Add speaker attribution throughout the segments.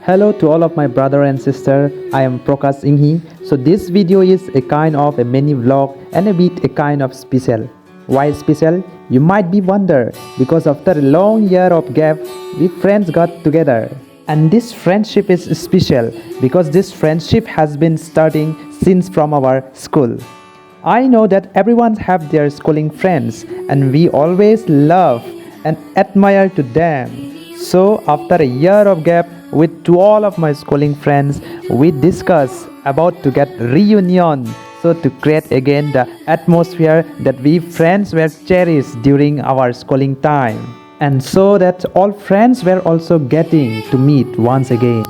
Speaker 1: Hello to all of my brother and sister. I am Prakash Inghi. So this video is a kind of a mini vlog and a bit a kind of special. Why special? You might be wonder because after a long year of gap, we friends got together. And this friendship is special because this friendship has been starting since from our school. I know that everyone have their schooling friends and we always love and admire to them. So after a year of gap with to all of my schooling friends, we discuss about to get reunion. So to create again the atmosphere that we friends were cherished during our schooling time. And so that all friends were also getting to meet once again.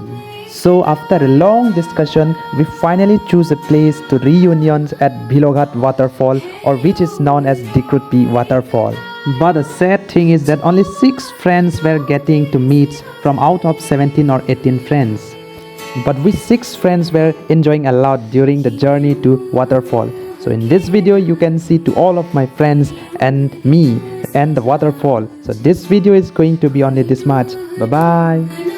Speaker 1: So after a long discussion, we finally choose a place to reunion at Bhelughat waterfall, or which is known as Dikrutpi waterfall. But the sad thing is that only 6 friends were getting to meet from out of 17 or 18 friends. But we 6 friends were enjoying a lot during the journey to waterfall. So in this video you can see to all of my friends and me and the waterfall. So this video is going to be only this much. Bye bye.